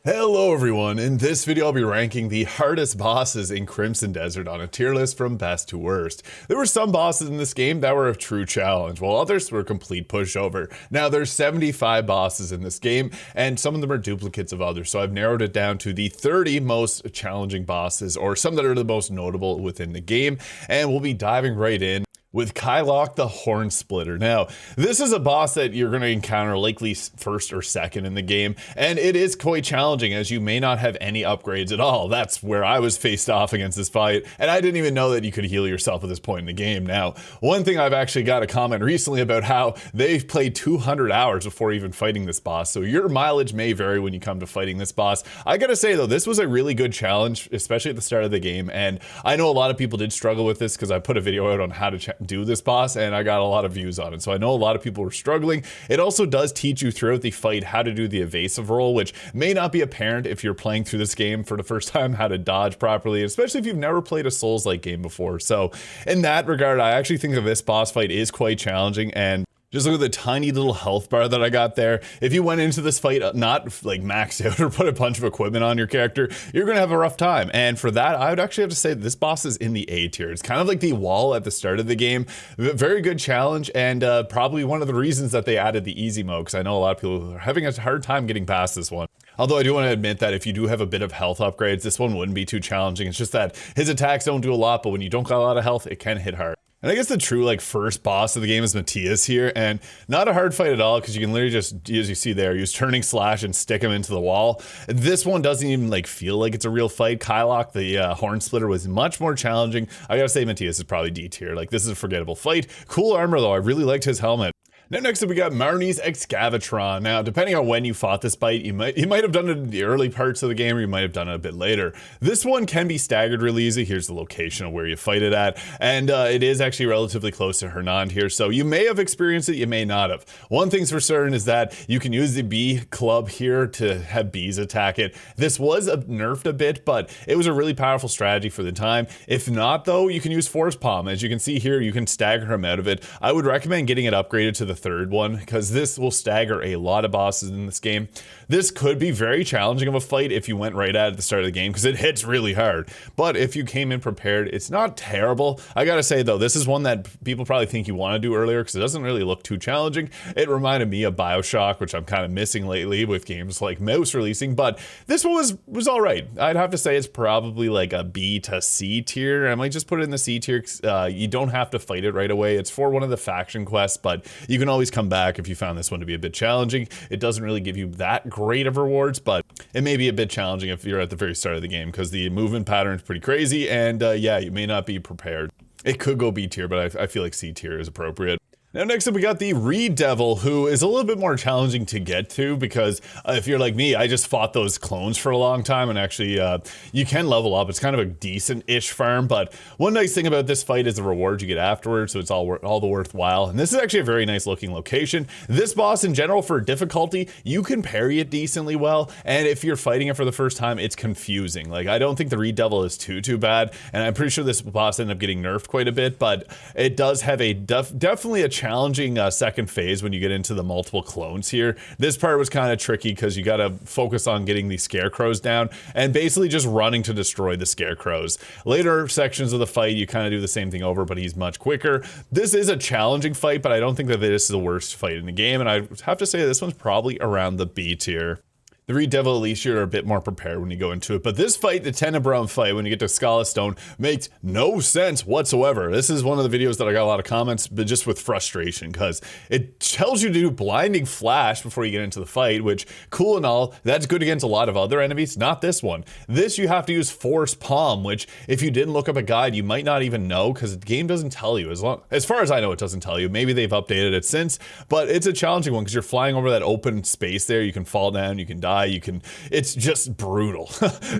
Hello everyone, in this video I'll be ranking the hardest bosses in Crimson Desert on a tier list from best to worst. There were some bosses in this game that were a true challenge, while others were a complete pushover. Now there's 75 bosses in this game, and some of them are duplicates of others, so I've narrowed it down to the 30 most challenging bosses, or some that are the most notable within the game, and we'll be diving right in with Kailok the Hornsplitter. Now, this is a boss that you're going to encounter likely first or second in the game, and it is quite challenging as you may not have any upgrades at all. That's where I was faced off against this fight, and I didn't even know that you could heal yourself at this point in the game. Now, one thing I've actually got a comment recently about how they've played 200 hours before even fighting this boss, so your mileage may vary when you come to fighting this boss. I gotta say though, this was a really good challenge, especially at the start of the game, and I know a lot of people did struggle with this because I put a video out on how to do this boss and I got a lot of views on it, so I know a lot of people were struggling. It also does teach you throughout the fight how to do the evasive roll, which may not be apparent if you're playing through this game for the first time, how to dodge properly, especially if you've never played a Souls-like game before. So in that regard, I actually think that this boss fight is quite challenging, and just look at the tiny little health bar that I got there. If you went into this fight not like maxed out or put a bunch of equipment on your character, you're gonna have a rough time. And for that, I would actually have to say that this boss is in the A tier. It's kind of like the wall at the start of the game. Very good challenge, and probably one of the reasons that they added the easy mode, because I know a lot of people are having a hard time getting past this one. Although I do want to admit that if you do have a bit of health upgrades, this one wouldn't be too challenging. It's just that his attacks don't do a lot, but when you don't got a lot of health, it can hit hard. And I guess the true first boss of the game is Matthias here, and not a hard fight at all because you can literally just, as you see there, use turning slash and stick him into the wall. This one doesn't even feel like it's a real fight. Kailok the Hornsplitter was much more challenging. I gotta say Matthias is probably D tier. This is a forgettable fight. Cool armor though, I really liked his helmet. Now next up we got Marni's Excavatron. Now depending on when you fought this fight, you might have done it in the early parts of the game or you might have done it a bit later. This one can be staggered really easy. Here's the location of where you fight it at, and it is actually relatively close to Hernand here, so you may have experienced it, you may not have. One thing's for certain is that you can use the bee club here to have bees attack it. This was nerfed a bit, but it was a really powerful strategy for the time. If not though, you can use Force Palm. As you can see here, you can stagger him out of it. I would recommend getting it upgraded to the third one because this will stagger a lot of bosses in this game. This could be very challenging of a fight if you went right at the start of the game because it hits really hard, but if you came in prepared, it's not terrible. I gotta say though, this is one that people probably think you want to do earlier because it doesn't really look too challenging. It reminded me of BioShock, which I'm kind of missing lately with games like Mouse releasing, but this one was all right. I'd have to say it's probably like a B to C tier. I might just put it in the C tier. You don't have to fight it right away. It's for one of the faction quests, but you can always come back if you found this one to be a bit challenging. It doesn't really give you that great of rewards, but it may be a bit challenging if you're at the very start of the game because the movement pattern is pretty crazy, and yeah, you may not be prepared. It could go B tier, but I feel like C tier is appropriate. Now next up we got the Devil, who is a little bit more challenging to get to because if you're like me, I just fought those clones for a long time, and actually you can level up. It's kind of a decent-ish farm, but one nice thing about this fight is the rewards you get afterwards, so it's all the worthwhile. And this is actually a very nice looking location. This boss in general for difficulty, you can parry it decently well, and if you're fighting it for the first time, it's confusing. I don't think the Devil is too bad, and I'm pretty sure this boss ended up getting nerfed quite a bit, but it does have a definitely a challenging second phase when you get into the multiple clones here. This part was kind of tricky because you got to focus on getting these scarecrows down and basically just running to destroy the scarecrows. Later sections of the fight, you kind of do the same thing over, but he's much quicker. This is a challenging fight, but I don't think that this is the worst fight in the game, and I have to say this one's probably around the B tier. The Devil, at least you're a bit more prepared when you go into it, but this fight, the Tenebrum fight, when you get to Scala Stone, makes no sense whatsoever. This is one of the videos that I got a lot of comments, but just with frustration, because it tells you to do blinding flash before you get into the fight, which, cool and all, that's good against a lot of other enemies, not this one. This you have to use Force Palm, which, if you didn't look up a guide, you might not even know, because the game doesn't tell you. As far as I know, it doesn't tell you. Maybe they've updated it since, but it's a challenging one, because you're flying over that open space there, you can fall down, you can die, it's just brutal.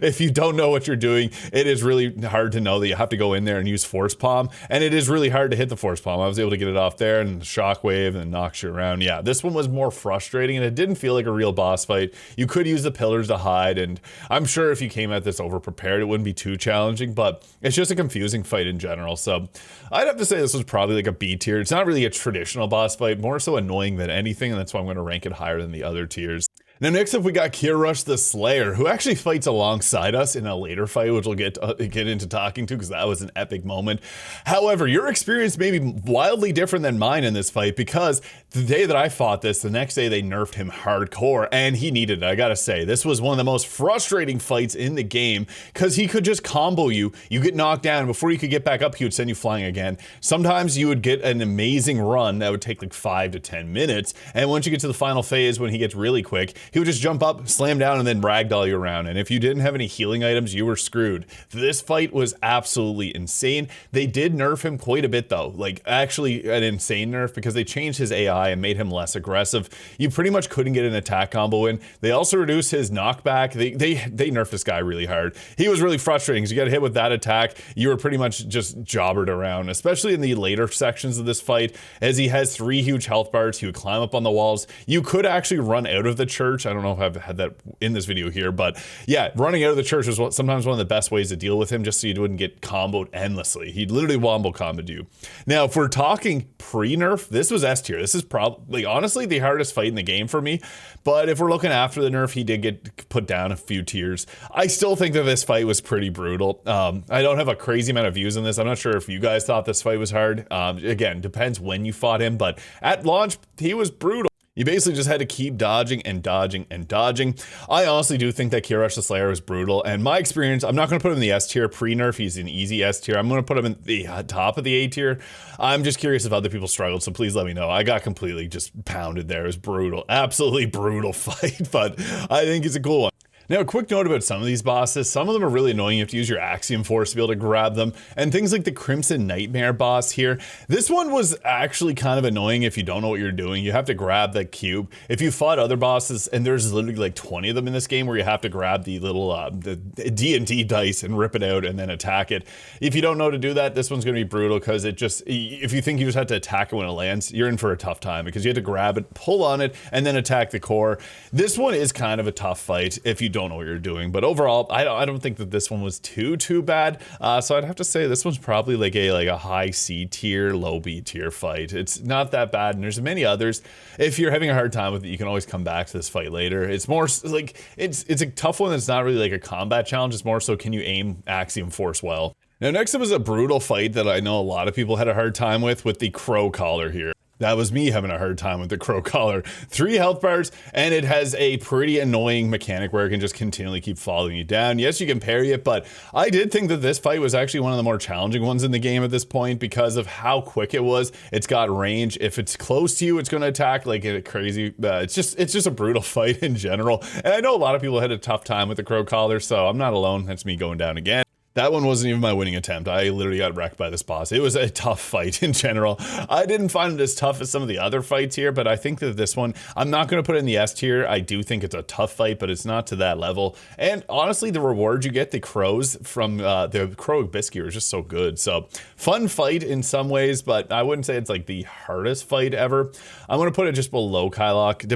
If you don't know what you're doing, it is really hard to know that you have to go in there and use Force Palm, and it is really hard to hit the Force Palm. I was able to get it off there and the shockwave and knocks you around. Yeah, this one was more frustrating and it didn't feel like a real boss fight. You could use the pillars to hide, and I'm sure if you came at this over prepared, it wouldn't be too challenging, but it's just a confusing fight in general. So I'd have to say this was probably like a B tier. It's not really a traditional boss fight, more so annoying than anything, and that's why I'm going to rank it higher than the other tiers. Now next up we got Kearush the Slayer, who actually fights alongside us in a later fight, which we'll get into talking to because that was an epic moment. However, your experience may be wildly different than mine in this fight because the day that I fought this, the next day they nerfed him hardcore and he needed it. I gotta say, this was one of the most frustrating fights in the game because he could just combo you, you get knocked down, before you could get back up he would send you flying again. Sometimes you would get an amazing run that would take like 5 to 10 minutes, and once you get to the final phase when he gets really quick, he would just jump up, slam down, and then ragdoll you around. And if you didn't have any healing items, you were screwed. This fight was absolutely insane. They did nerf him quite a bit though, like actually an insane nerf, because they changed his AI and made him less aggressive. You pretty much couldn't get an attack combo in. They also reduced his knockback. They nerfed this guy really hard. He was really frustrating because you got hit with that attack, you were pretty much just jobbered around, especially in the later sections of this fight, as he has 3 huge health bars. He would climb up on the walls. You could actually run out of the church. I don't know if I've had that in this video here, but yeah, running out of the church was sometimes one of the best ways to deal with him, just so you wouldn't get comboed endlessly. He'd literally wombo comboed you. Now, if we're talking pre-nerf, this was S tier. This is probably, honestly, the hardest fight in the game for me, but if we're looking after the nerf, he did get put down a few tiers. I still think that this fight was pretty brutal. I don't have a crazy amount of views on this. I'm not sure if you guys thought this fight was hard. Again, depends when you fought him, but at launch, he was brutal. You basically just had to keep dodging and dodging and dodging. I honestly do think that Kearush the Slayer is brutal, and my experience, I'm not going to put him in the S tier pre-nerf. He's an easy S tier. I'm going to put him in the top of the A tier. I'm just curious if other people struggled, so please let me know. I got completely just pounded there. It was brutal, absolutely brutal fight, but I think it's a cool one. Now, a quick note about some of these bosses. Some of them are really annoying. You have to use your Axiom Force to be able to grab them. And things like the Crimson Nightmare boss here. This one was actually kind of annoying if you don't know what you're doing. You have to grab the cube. If you fought other bosses, and there's literally like 20 of them in this game, where you have to grab the little the D&D dice and rip it out and then attack it. If you don't know how to do that, this one's going to be brutal, because it just, if you think you just have to attack it when it lands, you're in for a tough time, because you have to grab it, pull on it, and then attack the core. This one is kind of a tough fight if you don't know what you're doing, but overall I don't think that this one was too bad, so I'd have to say this one's probably like a high C tier, low B tier fight. It's not that bad, and there's many others. If you're having a hard time with it, you can always come back to this fight later. It's more like it's a tough one that's not really like a combat challenge. It's more so, can you aim Axiom Force well? Now next up is a brutal fight that I know a lot of people had a hard time with the Crowcaller here. That was me having a hard time with the Crowcaller. 3 health bars, and it has a pretty annoying mechanic where it can just continually keep following you down. Yes, you can parry it, but I did think that this fight was actually one of the more challenging ones in the game at this point because of how quick it was. It's got range. If it's close to you, it's going to attack like a crazy. It's just a brutal fight in general. And I know a lot of people had a tough time with the Crowcaller, so I'm not alone. That's me going down again. That one wasn't even my winning attempt. I literally got wrecked by this boss. It was a tough fight in general. I didn't find it as tough as some of the other fights here, but I think that this one, I'm not going to put it in the S tier. I do think it's a tough fight, but it's not to that level. And honestly, the rewards you get, the crows from the Crow Biscuit, are just so good. So fun fight in some ways, but I wouldn't say it's like the hardest fight ever. I'm going to put it just below Kailok.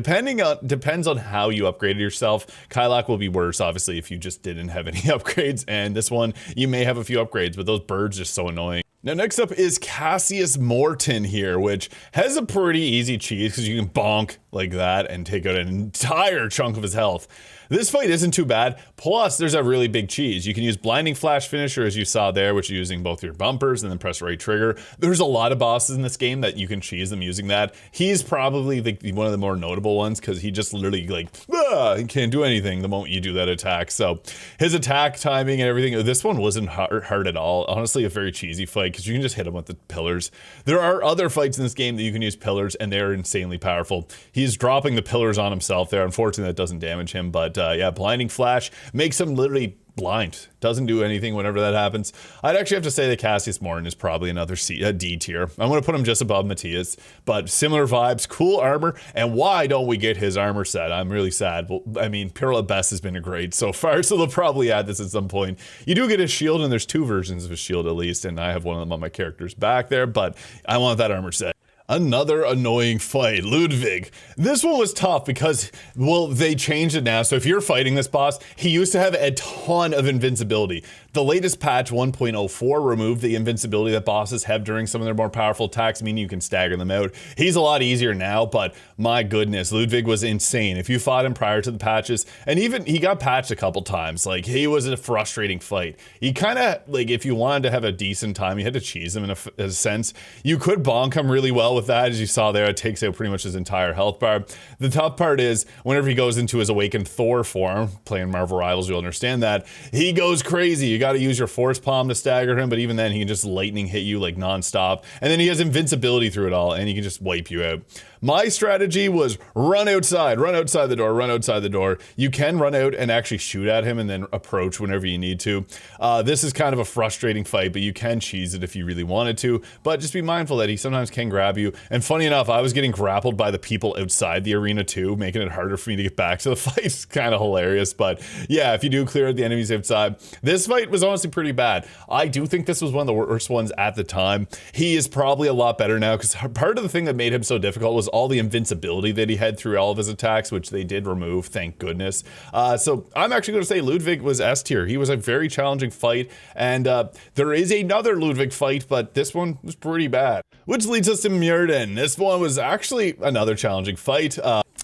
Depends on how you upgraded yourself. Kailok will be worse, obviously, if you just didn't have any upgrades, and this one, you may have a few upgrades, but those birds are so annoying. Now next up is Cassius Morten here, which has a pretty easy cheese because you can bonk like that and take out an entire chunk of his health. This fight isn't too bad, plus there's a really big cheese. You can use Blinding Flash Finisher, as you saw there, which is using both your bumpers and then press right trigger. There's a lot of bosses in this game that you can cheese them using that. He's probably one of the more notable ones because he just literally he can't do anything the moment you do that attack. So his attack timing and everything, this one wasn't hard at all. Honestly, a very cheesy fight because you can just hit him with the pillars. There are other fights in this game that you can use pillars and they're insanely powerful. He's dropping the pillars on himself there. Unfortunately, that doesn't damage him, but yeah, Blinding Flash makes him literally blind. Doesn't do anything whenever that happens. I'd actually have to say that Cassius Morten is probably another D tier. I'm going to put him just above Matthias, but similar vibes, cool armor, and why don't we get his armor set? I'm really sad. Well, I mean, Pirla Best has been a great so far, so they'll probably add this at some point. You do get his shield, and there's 2 versions of his shield at least, and I have one of them on my character's back there, but I want that armor set. Another annoying fight, Ludvig. This one was tough because, well, they changed it now. So if you're fighting this boss, he used to have a ton of invincibility. The latest patch 1.04 removed the invincibility that bosses have during some of their more powerful attacks, meaning you can stagger them out. He's a lot easier now, but my goodness, Ludvig was insane. If you fought him prior to the patches, and even he got patched a couple times, like he was a frustrating fight. He kind of, like, if you wanted to have a decent time, you had to cheese him in a sense. You could bonk him really well with that, as you saw there. It takes out pretty much his entire health bar. The tough part is whenever he goes into his awakened Thor form, playing Marvel Rivals, you'll understand that, he goes crazy. You got to use your force palm to stagger him, but even then he can just lightning hit you like nonstop, and then he has invincibility through it all, and he can just wipe you out. My strategy was run outside the door, run outside the door. You can run out and actually shoot at him and then approach whenever you need to. This is kind of a frustrating fight, but you can cheese it if you really wanted to, but just be mindful that he sometimes can grab you. And funny enough, I was getting grappled by the people outside the arena too, making it harder for me to get back to the fight. It's kind of hilarious, but yeah, if you do clear the enemies outside, this fight was honestly pretty bad. I do think this was one of the worst ones at the time. He is probably a lot better now, because part of the thing that made him so difficult was all the invincibility that he had through all of his attacks, which they did remove, thank goodness. So I'm actually going to say Ludvig was S tier. He was a very challenging fight, and there is another Ludvig fight, but this one was pretty bad. Which leads us to Myurdin. This one was actually another challenging fight.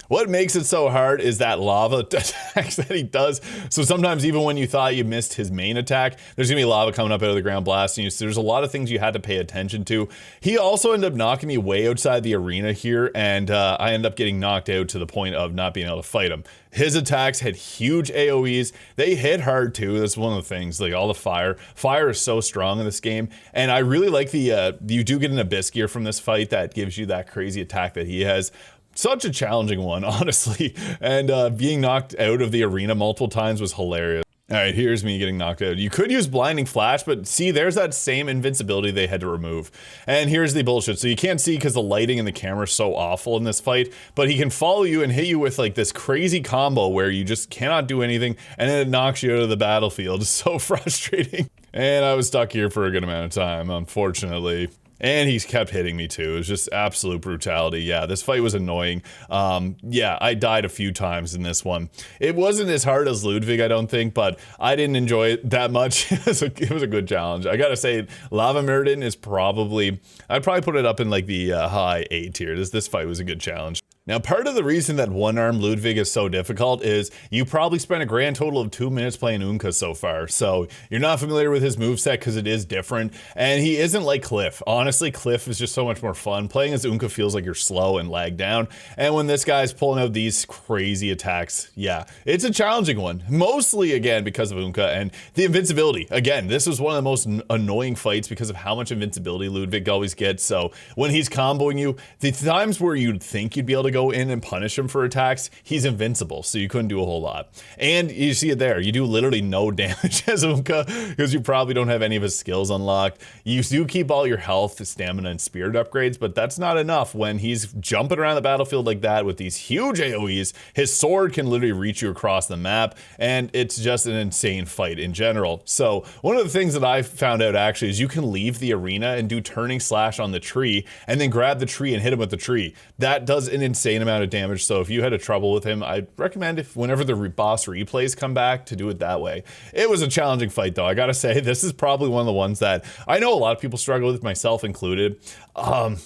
What makes it so hard is that lava attacks that he does. So sometimes even when you thought you missed his main attack, there's gonna be lava coming up out of the ground blasting you. So there's a lot of things you had to pay attention to. He also ended up knocking me way outside the arena here, and I ended up getting knocked out to the point of not being able to fight him. His attacks had huge AoEs. They hit hard too. That's one of the things, like all the fire. Fire is so strong in this game. And I really like the, you do get an Abyss gear from this fight that gives you that crazy attack that he has. Such a challenging one, honestly. And being knocked out of the arena multiple times was hilarious. All right, here's me getting knocked out. You could use Blinding Flash, but see, there's that same invincibility they had to remove. And here's the bullshit. So you can't see because the lighting and the camera is so awful in this fight, but he can follow you and hit you with like this crazy combo where you just cannot do anything, and then it knocks you out of the battlefield. It's so frustrating. And I was stuck here for a good amount of time, unfortunately. And he's kept hitting me too. It was just absolute brutality. Yeah, this fight was annoying. Yeah, I died a few times in this one. It wasn't as hard as Ludvig, I don't think, but I didn't enjoy it that much. It was a good challenge. I gotta say, Lava Myurdin is probably, I'd probably put it up in like the high A tier. This fight was a good challenge. Now, part of the reason that one-arm Ludvig is so difficult is you probably spent a grand total of 2 minutes playing Oongka so far, so you're not familiar with his moveset because it is different, and he isn't like Cliff. Honestly, Cliff is just so much more fun. Playing as Oongka feels like you're slow and lag down, and when this guy's pulling out these crazy attacks, yeah, it's a challenging one. Mostly, again, because of Oongka and the invincibility. Again, this was one of the most annoying fights because of how much invincibility Ludvig always gets, so when he's comboing you, the times where you'd think you'd be able to go in and punish him for attacks, he's invincible, so you couldn't do a whole lot. And you see it there, you do literally no damage as Oongka because you probably don't have any of his skills unlocked. You do keep all your health, stamina, and spirit upgrades, but that's not enough when he's jumping around the battlefield like that with these huge AoEs. His sword can literally reach you across the map, and it's just an insane fight in general. So one of the things that I found out actually is you can leave the arena and do turning slash on the tree, and then grab the tree and hit him with the tree. That does an insane amount of damage, so if you had a trouble with him, I'd recommend if whenever the boss replays come back to do it that way. It was a challenging fight though, I gotta say. This is probably one of the ones that I know a lot of people struggle with, myself included. I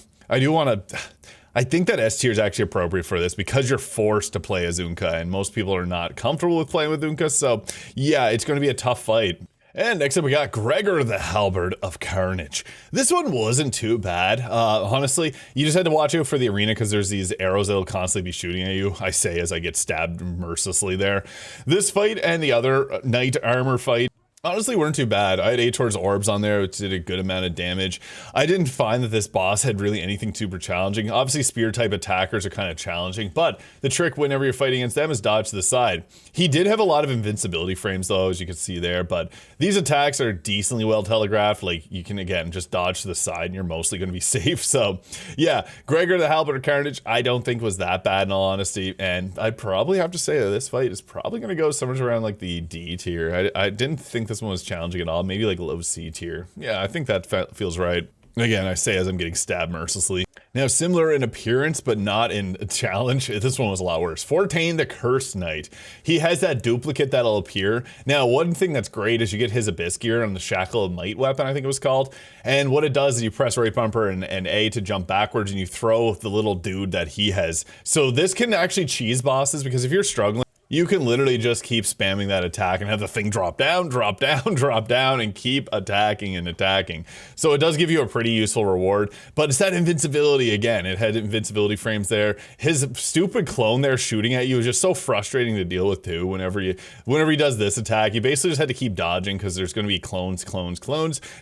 think that S tier is actually appropriate for this because you're forced to play as Oongka, and most people are not comfortable with playing with Oongka, so yeah, it's going to be a tough fight. And next up we got Gregor the Halberd of Carnage. This one wasn't too bad. Honestly, you just had to watch out for the arena because there's these arrows that'll constantly be shooting at you. I say as I get stabbed mercilessly there. This fight and the other knight armor fight honestly weren't too bad. I had 8 towards orbs on there, which did a good amount of damage. I didn't find that this boss had really anything super challenging. Obviously spear type attackers are kind of challenging, but the trick whenever you're fighting against them is dodge to the side. He did have a lot of invincibility frames though, as you can see there, but these attacks are decently well telegraphed. Like you can again just dodge to the side and you're mostly going to be safe. So yeah, Gregor the Halberd of Carnage I don't think was that bad in all honesty, and I'd probably have to say that this fight is probably going to go somewhere around like the D tier. I didn't think this one was challenging at all, maybe like low C tier. Yeah, I think that feels right. Again, I say as I'm getting stabbed mercilessly. Now, similar in appearance, but not in challenge. This one was a lot worse. Fortain the Cursed Knight. He has that duplicate that'll appear. Now, one thing that's great is you get his Abyss gear on the Shackle of Might weapon, I think it was called. And what it does is you press right bumper and A to jump backwards, and you throw the little dude that he has. So this can actually cheese bosses, because if you're struggling, you can literally just keep spamming that attack and have the thing drop down, drop down, drop down, and keep attacking and attacking. So it does give you a pretty useful reward, but it's that invincibility again. It had invincibility frames there. His stupid clone there shooting at you is just so frustrating to deal with too. Whenever he does this attack, you basically just had to keep dodging because there's going to be clones.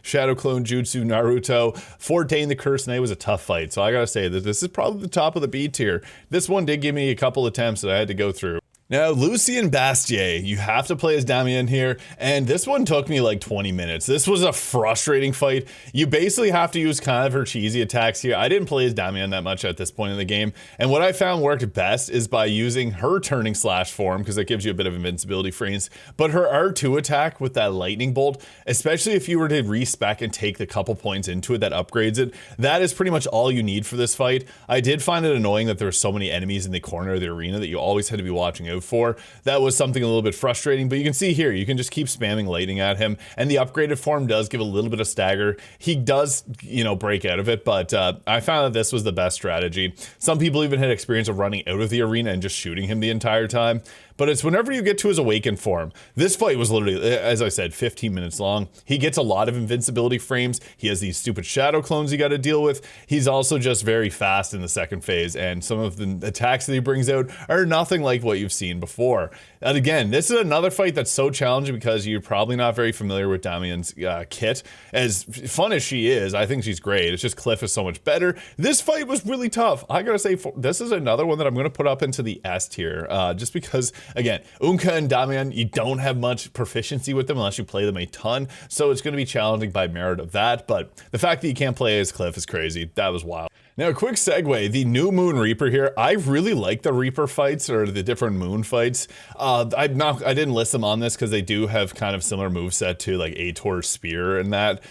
Shadow Clone Jutsu, Naruto. Fortain the Cursed Knight was a tough fight, so I gotta say that this is probably the top of the B tier. This one did give me a couple attempts that I had to go through. Now, Lucian Bastier, you have to play as Damiane here, and this one took me like 20 minutes. This was a frustrating fight. You basically have to use kind of her cheesy attacks here. I didn't play as Damiane that much at this point in the game, and what I found worked best is by using her turning slash form, because it gives you a bit of invincibility frames, but her R2 attack with that lightning bolt, especially if you were to respec and take the couple points into it that upgrades it, that is pretty much all you need for this fight. I did find it annoying that there were so many enemies in the corner of the arena that you always had to be watching out for. That was something a little bit frustrating, but you can see here, you can just keep spamming lightning at him, and the upgraded form does give a little bit of stagger. He does, you know, break out of it, but I found that this was the best strategy. Some people even had experience of running out of the arena and just shooting him the entire time. But it's whenever you get to his awakened form. This fight was literally, as I said, 15 minutes long. He gets a lot of invincibility frames. He has these stupid shadow clones you got to deal with. He's also just very fast in the second phase, and some of the attacks that he brings out are nothing like what you've seen before. And again, this is another fight that's so challenging because you're probably not very familiar with Damiane's kit. As fun as she is, I think she's great. It's just Cliff is so much better. This fight was really tough. I gotta say, this is another one that I'm gonna put up into the S tier, just because, again, Oongka and Damiane, you don't have much proficiency with them unless you play them a ton, so it's gonna be challenging by merit of that, but the fact that you can't play as Cliff is crazy. That was wild. Now, a quick segue, the new Moon Reaper here. I really like the Reaper fights, or the different Moon fights. I didn't list them on this because they do have kind of similar moveset to like Ator's Spear and that.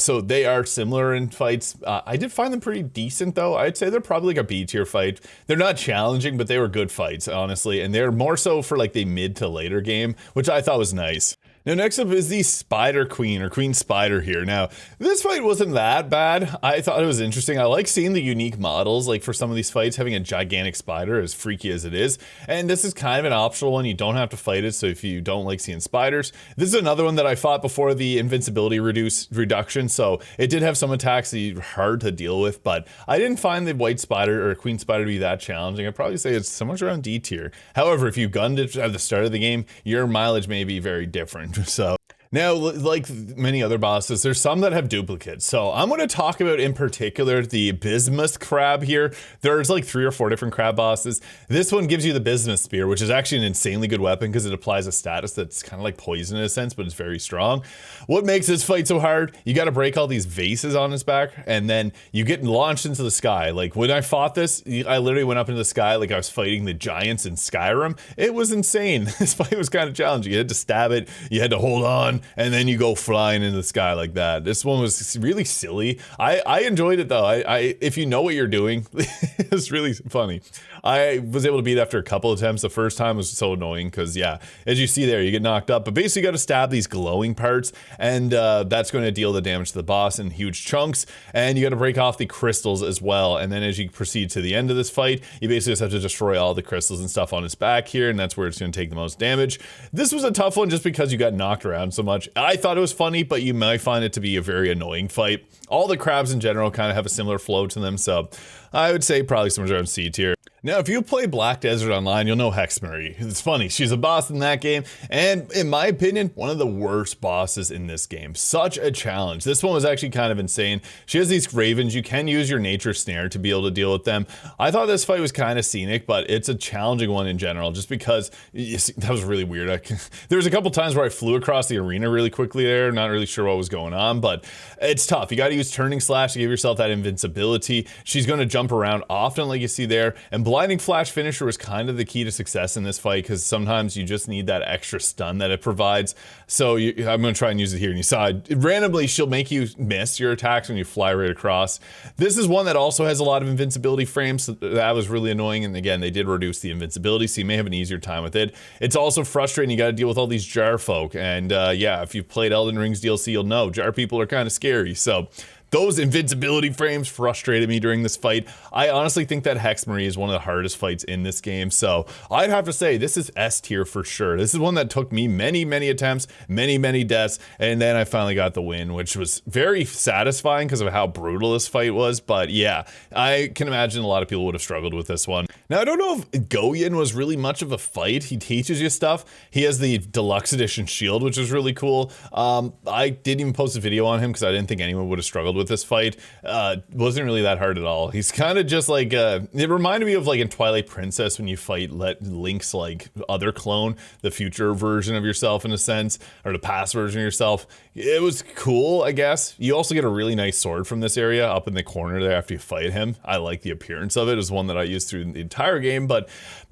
So they are similar in fights. I did find them pretty decent though. I'd say they're probably like a B tier fight. They're not challenging, but they were good fights, honestly. And they're more so for like the mid to later game, which I thought was nice. Now, next up is the Spider Queen, or Queen Spider here. Now, this fight wasn't that bad. I thought it was interesting. I like seeing the unique models, like for some of these fights, having a gigantic spider, as freaky as it is. And this is kind of an optional one. You don't have to fight it, so if you don't like seeing spiders. This is another one that I fought before the invincibility reduction, so it did have some attacks that are hard to deal with, but I didn't find the White Spider, or Queen Spider, to be that challenging. I'd probably say it's somewhat around D tier. However, if you gunned it at the start of the game, your mileage may be very different. So now, like many other bosses, there's some that have duplicates. So I'm going to talk about in particular the Bismuth crab here. There's like 3 or 4 different crab bosses. This one gives you the Bismuth spear, which is actually an insanely good weapon because it applies a status that's kind of like poison in a sense, but it's very strong. What makes this fight so hard? You got to break all these vases on his back, and then you get launched into the sky. Like when I fought this, I literally went up into the sky like I was fighting the giants in Skyrim. It was insane. This fight was kind of challenging. You had to stab it, you had to hold on, and then you go flying into the sky like that. This one was really silly. I enjoyed it though. If you know what you're doing, it's really funny. I was able to beat it after a couple attempts. The first time was so annoying because, yeah, as you see there, you get knocked up. But basically you got to stab these glowing parts, and that's going to deal the damage to the boss in huge chunks. And you got to break off the crystals as well. And then as you proceed to the end of this fight, you basically just have to destroy all the crystals and stuff on its back here, and that's where it's going to take the most damage. This was a tough one just because you got knocked around so much. I thought it was funny, but you might find it to be a very annoying fight. All the crabs in general kind of have a similar flow to them, so I would say probably somewhere around C tier. Now, if you play Black Desert Online, you'll know Hexe Marie. It's funny, she's a boss in that game, and in my opinion, one of the worst bosses in this game. Such a challenge. This one was actually kind of insane. She has these ravens. You can use your nature snare to be able to deal with them. I thought this fight was kind of scenic, but it's a challenging one in general, just because, you see, that was really weird. There was a couple times where I flew across the arena really quickly there, not really sure what was going on, but it's tough. You got to use turning slash to give yourself that invincibility. She's going to jump around often like you see there, and blinding flash finisher was kind of the key to success in this fight, because sometimes you just need that extra stun that it provides. So I'm going to try and use it here, and you saw it randomly she'll make you miss your attacks when you fly right across. This is one that also has a lot of invincibility frames, so that was really annoying, and again, they did reduce the invincibility, so you may have an easier time with it. It's also frustrating, you got to deal with all these jar folk, and yeah, if you've played Elden Ring's DLC, you'll know jar people are kind of scary, so those invincibility frames frustrated me during this fight. I honestly think that Hexe Marie is one of the hardest fights in this game, so I'd have to say this is S tier for sure. This is one that took me many attempts, many deaths, and then I finally got the win, which was very satisfying because of how brutal this fight was. But yeah, I can imagine a lot of people would have struggled with this one. Now, I don't know if Goyen was really much of a fight. He teaches you stuff. He has the deluxe edition shield, which is really cool. I didn't even post a video on him because I didn't think anyone would have struggled with this fight. Wasn't really that hard at all. He's kind of just like, it reminded me of like in Twilight Princess when you fight Link's like other clone, the future version of yourself in a sense, or the past version of yourself. It was cool, I guess. You also get a really nice sword from this area up in the corner there after you fight him. I like the appearance of it. It was one that I used through the entire game, but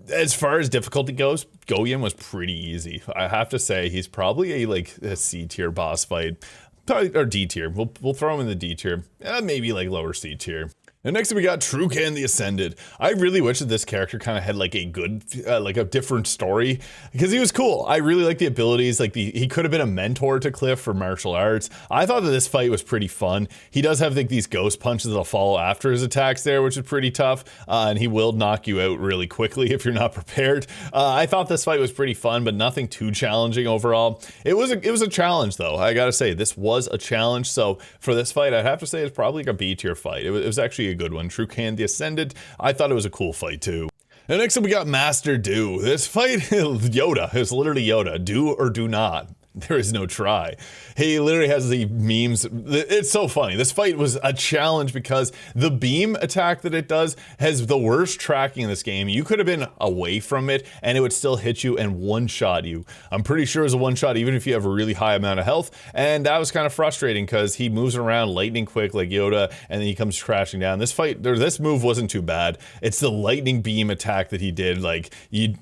as far as difficulty goes, Goyen was pretty easy. I have to say, he's probably a C tier boss fight. Probably, or D tier. We'll throw him in the D tier. Maybe like lower C tier. And next we got Crowcaller the Ascended. I really wish that this character kind of had like a good, like a different story, because he was cool. I really like the abilities. Like he could have been a mentor to Cliff for martial arts. I thought that this fight was pretty fun. He does have like these ghost punches that'll follow after his attacks there, which is pretty tough. And he will knock you out really quickly if you're not prepared. I thought this fight was pretty fun, but nothing too challenging overall. It was a challenge though. I gotta say, this was a challenge. So for this fight, I'd have to say it's probably like a B tier fight. It was actually a good one. Crowcaller the Ascended, I thought it was a cool fight too. And next up we got Master Do. This fight, Yoda, is literally Yoda. Do or do not. There is no try. He literally has the memes. It's so funny. This fight was a challenge because the beam attack that it does has the worst tracking in this game. You could have been away from it and it would still hit you and one-shot you. I'm pretty sure it was a one-shot even if you have a really high amount of health, and that was kind of frustrating because he moves around lightning quick like Yoda and then he comes crashing down. This fight, this move wasn't too bad. It's the lightning beam attack that he did. Like, you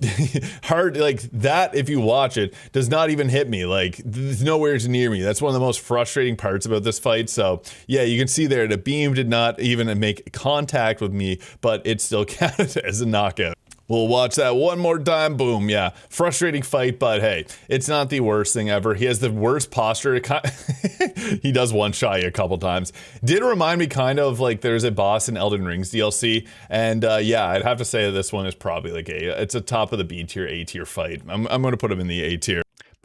hard, like that, if you watch it, does not even hit me. Like, it's nowhere near me. That's one of the most frustrating parts about this fight. So yeah, you can see there, the beam did not even make contact with me, but it still counted as a knockout. We'll watch that one more time. Boom. Yeah. Frustrating fight, but hey, it's not the worst thing ever. He has the worst posture. He does one-shot you a couple times. Did remind me kind of like there's a boss in Elden Ring's DLC. And yeah, I'd have to say that this one is probably like it's a top of the B tier, A tier fight. I'm going to put him in the A tier.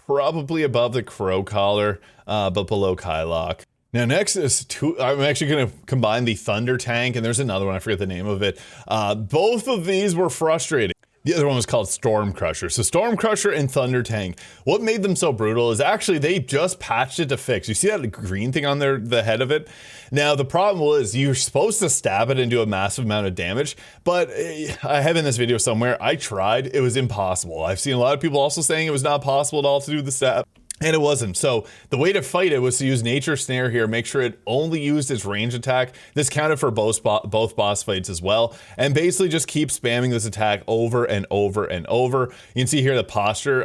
Probably above the Crowcaller, but below Kailok. Now next is I'm actually going to combine the Thunder Tank, and there's another one, I forget the name of it. Both of these were frustrating. The other one was called Storm Crusher. So Storm Crusher and Thunder Tank, what made them so brutal is actually they just patched it to fix. You see that green thing on the head of it? Now the problem was you're supposed to stab it and do a massive amount of damage, but I have in this video somewhere, I tried, it was impossible. I've seen a lot of people also saying it was not possible at all to do the stab. And it wasn't. So the way to fight it was to use Nature Snare here, make sure it only used its range attack. This counted for both boss fights as well. And basically just keep spamming this attack over and over and over. You can see here the posture.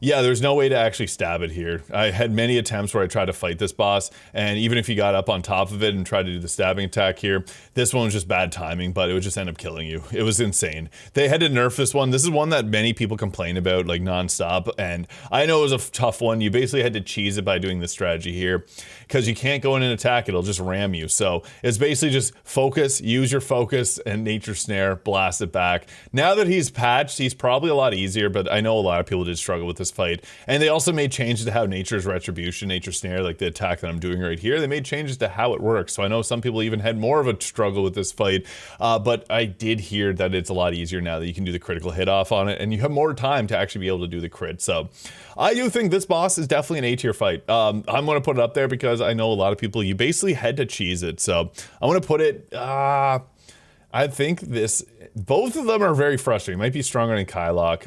Yeah, there's no way to actually stab it here. I had many attempts where I tried to fight this boss, and even if you got up on top of it and tried to do the stabbing attack here, this one was just bad timing, but it would just end up killing you. It was insane. They had to nerf this one. This is one that many people complain about like nonstop, and I know it was a tough one. You basically had to cheese it by doing this strategy here, because you can't go in and attack, it'll just ram you. So it's basically just focus, use your focus, and Nature Snare, blast it back. Now that he's patched, he's probably a lot easier, but I know a lot of people did struggle with this fight. And they also made changes to how Nature's Retribution, Nature Snare, like the attack that I'm doing right here, they made changes to how it works. So I know some people even had more of a struggle with this fight, but I did hear that it's a lot easier now that you can do the critical hit off on it, and you have more time to actually be able to do the crit. So I do think this boss is definitely an A tier fight. I'm going to put it up there because I know a lot of people, you basically had to cheese it. So I'm going to put it, I think both of them are very frustrating. Might be stronger than Kailok.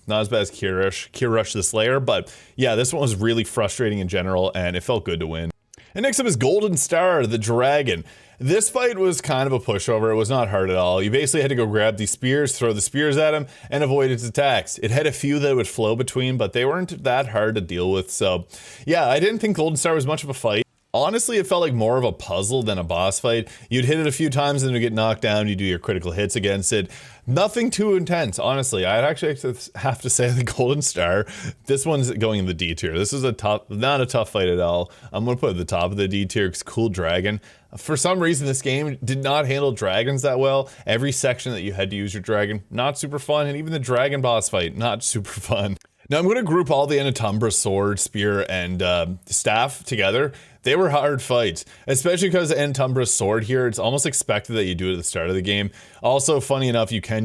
Not as bad as Kearush the Slayer, but yeah, this one was really frustrating in general, and it felt good to win. And next up is Golden Star, the dragon. This fight was kind of a pushover. It was not hard at all. You basically had to go grab these spears, throw the spears at him, and avoid its attacks. It had a few that would flow between, but they weren't that hard to deal with. So yeah, I didn't think Golden Star was much of a fight. Honestly, it felt like more of a puzzle than a boss fight. You'd hit it a few times and it would get knocked down. You do your critical hits against it. Nothing too intense, honestly. I'd actually have to say the Golden Star, this one's going in the D tier. This is not a tough fight at all. I'm going to put it at the top of the D tier because cool dragon. For some reason, this game did not handle dragons that well. Every section that you had to use your dragon, not super fun. And even the dragon boss fight, not super fun. Now I'm going to group all the Antumbra sword, spear, and staff together. They were hard fights, especially because Antumbra's sword here, it's almost expected that you do it at the start of the game. Also, funny enough, you can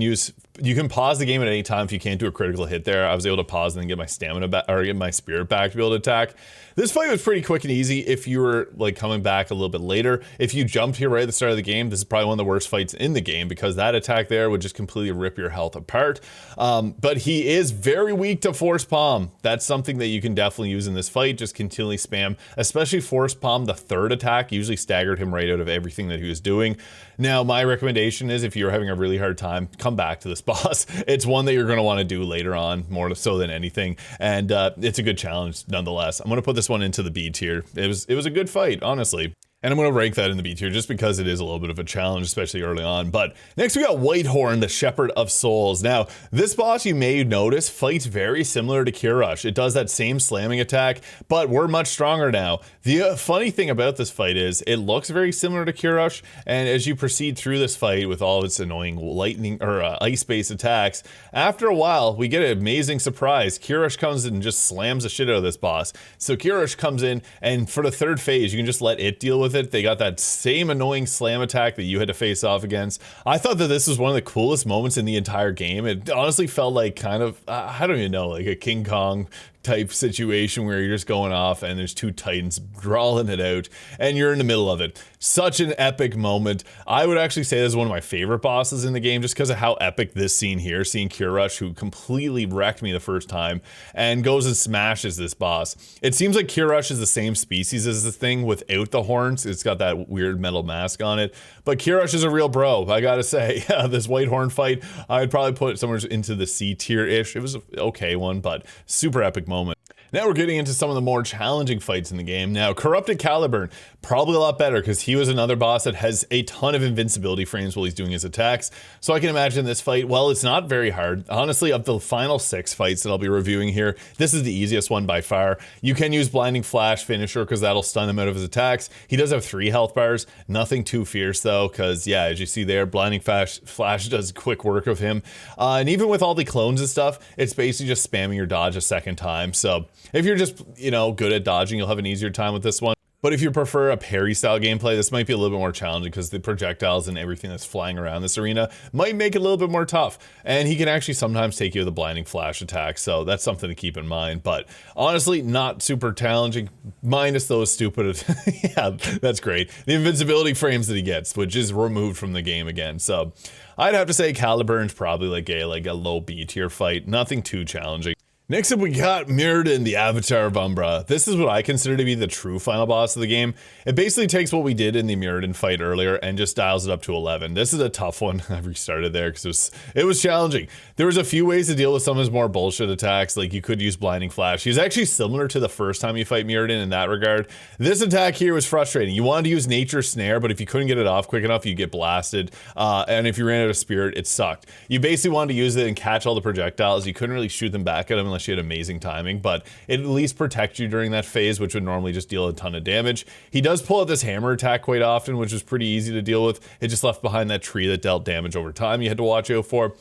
pause the game at any time if you can't do a critical hit there. I was able to pause and then get my stamina back, or get my spirit back to be able to attack. This fight was pretty quick and easy if you were like coming back a little bit later. If you jumped here right at the start of the game, this is probably one of the worst fights in the game because that attack there would just completely rip your health apart. But he is very weak to Force Palm. That's something that you can definitely use in this fight. Just continually spam, especially Force Palm. The third attack usually staggered him right out of everything that he was doing. Now, my recommendation is if you're having a really hard time, come back to this boss. It's one that you're going to want to do later on, more so than anything. And it's a good challenge nonetheless. I'm going to put this one into the B tier. It was a good fight, honestly. And I'm going to rank that in the B tier just because it is a little bit of a challenge, especially early on. But next we got Whitehorn, the Sheperd of Souls. Now, this boss, you may notice, fights very similar to Kearush. It does that same slamming attack, but we're much stronger now. The funny thing about this fight is it looks very similar to Kearush, and as you proceed through this fight with all of its annoying lightning or ice-based attacks, after a while, we get an amazing surprise. Kearush comes in and just slams the shit out of this boss. So Kearush comes in, and for the third phase, you can just let it deal with it. They got that same annoying slam attack that you had to face off against. I thought that this was one of the coolest moments in the entire game. It honestly felt like kind of, I don't even know, like a King Kong type situation where you're just going off and there's two titans drawing it out and you're in the middle of it. Such an epic moment. I would actually say this is one of my favorite bosses in the game just because of how epic this scene here, seeing Kearush, who completely wrecked me the first time, and goes and smashes this boss. It seems like Kearush is the same species as the thing without the horns. It's got that weird metal mask on it, but Kearush is a real bro, I gotta say. Yeah, this Whitehorn fight, I'd probably put it somewhere into the C tier-ish. It was an okay one, but super epic moment. Now we're getting into some of the more challenging fights in the game. Now, Corrupted Caliburn, probably a lot better because he was another boss that has a ton of invincibility frames while he's doing his attacks. So I can imagine this fight, well, it's not very hard. Honestly, of the final 6 fights that I'll be reviewing here, this is the easiest one by far. You can use Blinding Flash finisher because that'll stun him out of his attacks. He does have 3 health bars, nothing too fierce though, because yeah, as you see there, Blinding Flash does quick work of him. And even with all the clones and stuff, it's basically just spamming your dodge a second time. So if you're just, good at dodging, you'll have an easier time with this one. But if you prefer a parry style gameplay, this might be a little bit more challenging because the projectiles and everything that's flying around this arena might make it a little bit more tough. And he can actually sometimes take you with a blinding flash attack, so that's something to keep in mind. But honestly, not super challenging, minus those stupid, yeah, that's great. The invincibility frames that he gets, which is removed from the game again. So I'd have to say Caliburn's probably like a low B tier fight, nothing too challenging. Next up, we got Myurdin, the Avatar of Umbra. This is what I consider to be the true final boss of the game. It basically takes what we did in the Myurdin fight earlier and just dials it up to 11. This is a tough one. I restarted there because it was challenging. There was a few ways to deal with some of his more bullshit attacks, like you could use Blinding Flash. He's actually similar to the first time you fight Myurdin in that regard. This attack here was frustrating. You wanted to use Nature's Snare, but if you couldn't get it off quick enough, you'd get blasted. And if you ran out of spirit, it sucked. You basically wanted to use it and catch all the projectiles. You couldn't really shoot them back at him unless you had amazing timing, but it at least protects you during that phase, which would normally just deal a ton of damage. He does pull out this hammer attack quite often, which is pretty easy to deal with. It just left behind that tree that dealt damage over time you had to watch out for.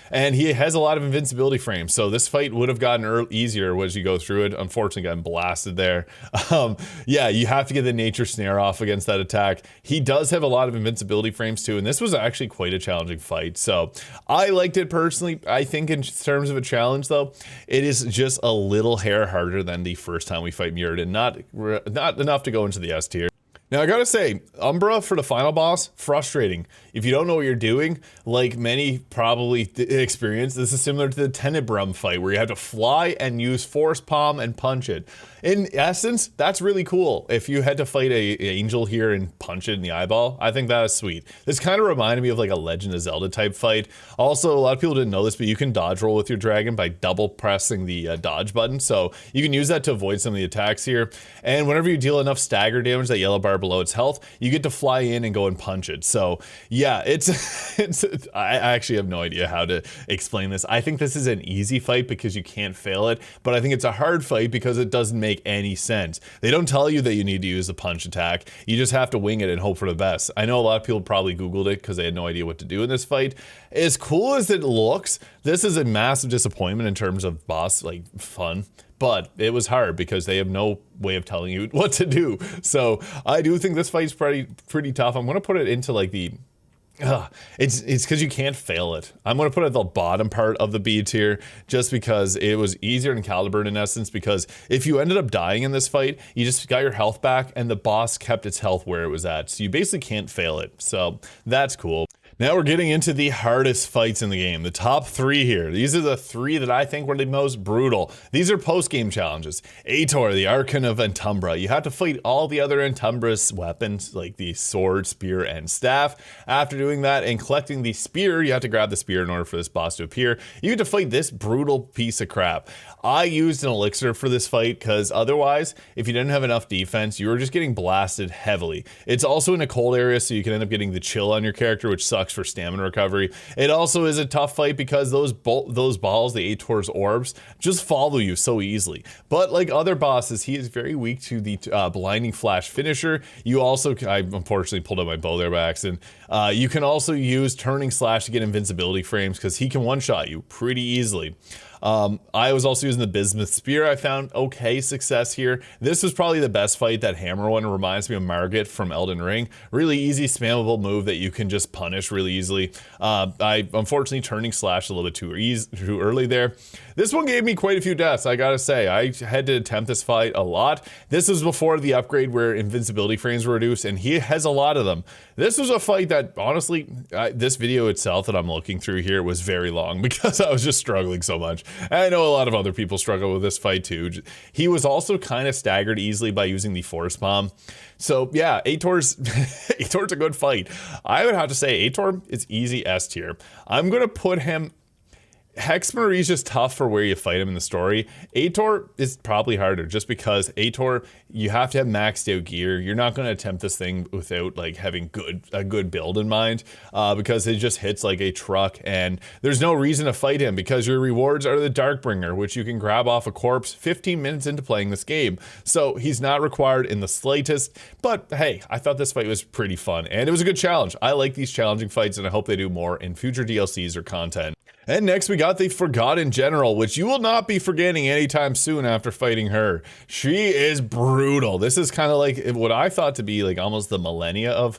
And he has a lot of invincibility frames, so this fight would have gotten easier as you go through it. Unfortunately, got blasted there. Yeah, you have to get the Nature Snare off against that attack. He does have a lot of invincibility frames too, and this was actually quite a challenging fight. So I liked it personally. I think in terms of a challenge though, it is just a little hair harder than the first time we fight Myurdin. Not enough to go into the S tier. Now, I gotta say, Umbra for the final boss, frustrating. If you don't know what you're doing, like many probably experience, this is similar to the Tenebrum fight, where you have to fly and use Force Palm and punch it. In essence, that's really cool. If you had to fight a angel here and punch it in the eyeball, I think that is sweet. This kind of reminded me of like a Legend of Zelda type fight. Also, a lot of people didn't know this, but you can dodge roll with your dragon by double pressing the dodge button. So you can use that to avoid some of the attacks here. And whenever you deal enough stagger damage, that yellow bar below its health, you get to fly in and go and punch it. So yeah, I actually have no idea how to explain this. I think this is an easy fight because you can't fail it, but I think it's a hard fight because it doesn't make any sense. They don't tell you that you need to use the punch attack. You just have to wing it and hope for the best. I know a lot of people probably Googled it because they had no idea what to do in this fight. As cool as it looks, this is a massive disappointment in terms of boss like fun. But it was hard because they have no way of telling you what to do. So I do think this fight's pretty tough. I'm gonna put it into like the it's because you can't fail it. I'm going to put it at the bottom part of the B tier just because it was easier than Caliburn in essence, because if you ended up dying in this fight, you just got your health back and the boss kept its health where it was at. So you basically can't fail it. So that's cool. Now we're getting into the hardest fights in the game. The top 3 here. These are the 3 that I think were the most brutal. These are post-game challenges. Aitor, the Archon of Antumbra. You have to fight all the other Antumbra's weapons, like the sword, spear, and staff. After doing that and collecting the spear, you have to grab the spear in order for this boss to appear. You have to fight this brutal piece of crap. I used an elixir for this fight because otherwise, if you didn't have enough defense, you were just getting blasted heavily. It's also in a cold area, so you can end up getting the chill on your character, which sucks for stamina recovery. It also is a tough fight because those balls, the Aitor's orbs, just follow you so easily. But like other bosses, he is very weak to the blinding flash finisher. You also, I unfortunately pulled out my bow there by accident. You can also use turning slash to get invincibility frames because he can one-shot you pretty easily. I was also using the Bismuth Spear. I found okay success here. This was probably the best fight. That hammer one reminds me of Margit from Elden Ring. Really easy spammable move that you can just punish really easily. I unfortunately turning slash a little bit too early there. This one gave me quite a few deaths, I gotta say. I had to attempt this fight a lot. This was before the upgrade where invincibility frames were reduced, and he has a lot of them. This was a fight that, honestly, this video itself that I'm looking through here was very long because I was just struggling so much. And I know a lot of other people struggle with this fight too. He was also kind of staggered easily by using the Force Palm. So yeah, Aitor's a good fight. I would have to say Aitor is easy S tier. I'm gonna put him. Hexe Marie is just tough for where you fight him in the story. Aitor is probably harder just because Aitor, you have to have maxed out gear. You're not going to attempt this thing without like having a good build in mind because it just hits like a truck, and there's no reason to fight him because your rewards are the Darkbringer, which you can grab off a corpse 15 minutes into playing this game. So he's not required in the slightest, but hey, I thought this fight was pretty fun and it was a good challenge. I like these challenging fights and I hope they do more in future DLCs or content. And next we got the Forgotten General, which you will not be forgetting anytime soon after fighting her. She is brutal. This is kind of like what I thought to be like almost the millennia of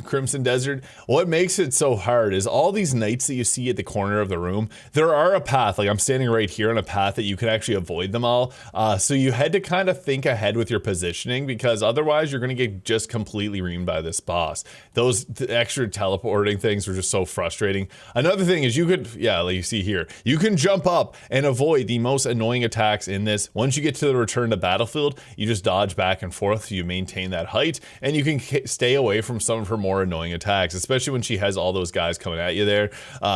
Crimson Desert. What makes it so hard is all these knights that you see at the corner of the room, there are a path, like I'm standing right here on a path that you can actually avoid them all. So you had to kind of think ahead with your positioning because otherwise you're going to get just completely reamed by this boss. Those extra teleporting things were just so frustrating. Another thing is you could, yeah, like you see here, you can jump up and avoid the most annoying attacks in this. Once you get to the return to battlefield, you just dodge back and forth so you maintain that height, and you can stay away from some of her more annoying attacks, especially when she has all those guys coming at you there,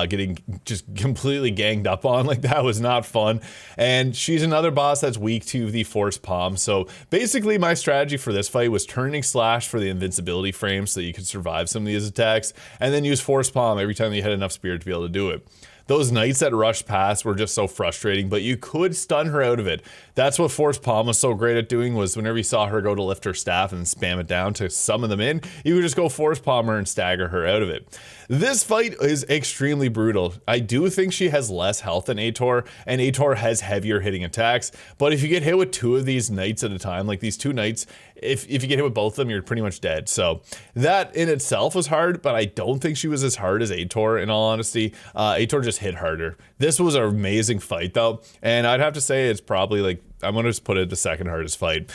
getting just completely ganged up on. Like, that was not fun. And she's another boss that's weak to the Force Palm. So basically my strategy for this fight was turning slash for the invincibility frame so that you could survive some of these attacks, and then use Force Palm every time you had enough spirit to be able to do it. Those knights that rushed past were just so frustrating, but you could stun her out of it. That's what Force Palm was so great at doing, was whenever you saw her go to lift her staff and spam it down to summon them in, you would just go Force Palm her and stagger her out of it. This fight is extremely brutal. I do think she has less health than Aitor, and Aitor has heavier hitting attacks, but if you get hit with 2 of these knights at a time, like these 2 knights, if you get hit with both of them, you're pretty much dead. So that in itself was hard, but I don't think she was as hard as Aitor, in all honesty. Aitor just hit harder. This was an amazing fight though, and I'd have to say it's probably like, I'm gonna just put it the second hardest fight.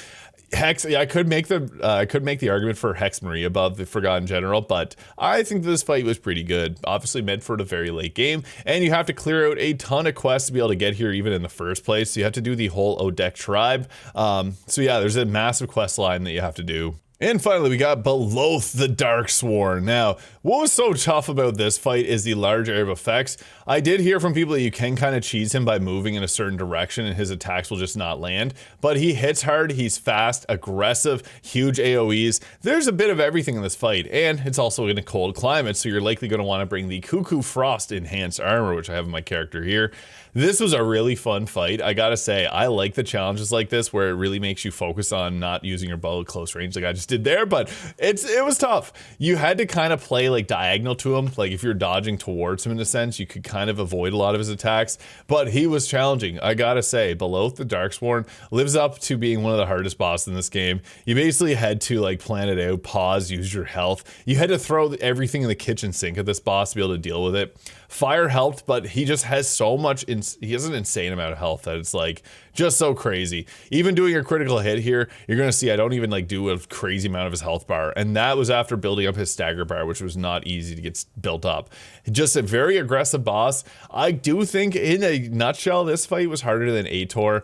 Hex, yeah, I could make the argument for Hexe Marie above the Forgotten General, but I think this fight was pretty good. Obviously meant for the very late game, and you have to clear out a ton of quests to be able to get here even in the first place. So you have to do the whole Odeck tribe. So yeah, there's a massive quest line that you have to do. And finally, we got Beloth the Darksworn. Now, what was so tough about this fight is the large area of effects. I did hear from people that you can kind of cheese him by moving in a certain direction and his attacks will just not land. But he hits hard, he's fast, aggressive, huge AoEs. There's a bit of everything in this fight, and it's also in a cold climate, so you're likely going to want to bring the Cuckoo Frost enhanced armor, which I have in my character here. This was a really fun fight. I gotta say, I like the challenges like this where it really makes you focus on not using your bow at close range like I just did there, but it was tough. You had to kind of play like diagonal to him. Like if you're dodging towards him in a sense, you could kind of avoid a lot of his attacks, but he was challenging. I gotta say, Beloth the Darksworn lives up to being one of the hardest bosses in this game. You basically had to like plan it out, pause, use your health. You had to throw everything in the kitchen sink at this boss to be able to deal with it. Fire helped, but he just has so much, he has an insane amount of health that it's like just so crazy. Even doing a critical hit here, you're gonna see I don't even like do a crazy amount of his health bar, and that was after building up his stagger bar, which was not easy to get built up. Just a very aggressive boss. I do think in a nutshell, this fight was harder than Aitor,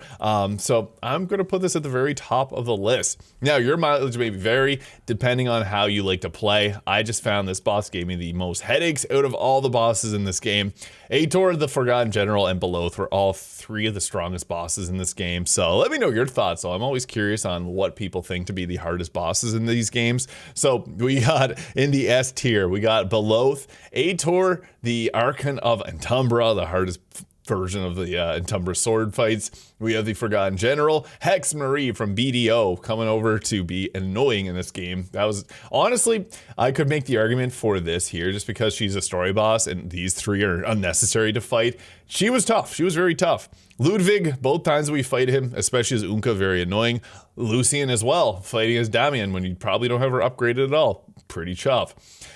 so I'm gonna put this at the very top of the list. Now, your mileage may vary depending on how you like to play. I just found this boss gave me the most headaches out of all the bosses in this game. Aitor, the Forgotten General, and Beloth were all three of the strongest bosses in this game. So let me know your thoughts. So I'm always curious on what people think to be the hardest bosses in these games. So we got in the S tier, we got Beloth, Aitor, the Archon of Antumbra, the hardest version of the Antumbra sword fights. We have the Forgotten General, Hexe Marie from BDO, coming over to be annoying in this game. That was, honestly, I could make the argument for this here just because she's a story boss and these three are unnecessary to fight. She was tough. She was very tough. Ludvig, both times we fight him, especially as Oongka, very annoying. Lucian as well, fighting as Damiane when you probably don't have her upgraded at all. Pretty tough.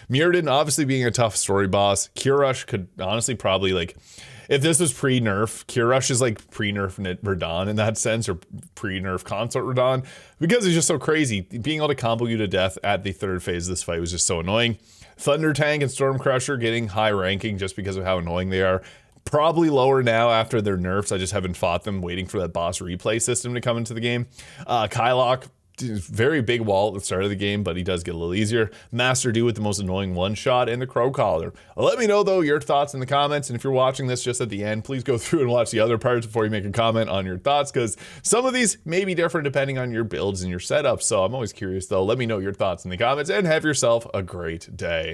Myurdin, obviously being a tough story boss. Kearush could honestly probably like, if this was pre-nerf, Kearush is like pre-nerf radahn in that sense, or pre-nerf consort radahn, because he's just so crazy. Being able to combo you to death at the third phase of this fight was just so annoying. Thunder Tank and Storm Crusher getting high ranking just because of how annoying they are. Probably lower now after their nerfs. I just haven't fought them, waiting for that boss replay system to come into the game. Kailok, very big wall at the start of the game, but he does get a little easier. Master Do with the most annoying one shot, and the Crowcaller. Let me know though your thoughts in the comments, and if you're watching this just at the end, please go through and watch the other parts before you make a comment on your thoughts, because some of these may be different depending on your builds and your setup. So I'm always curious though. Let me know your thoughts in the comments, and have yourself a great day.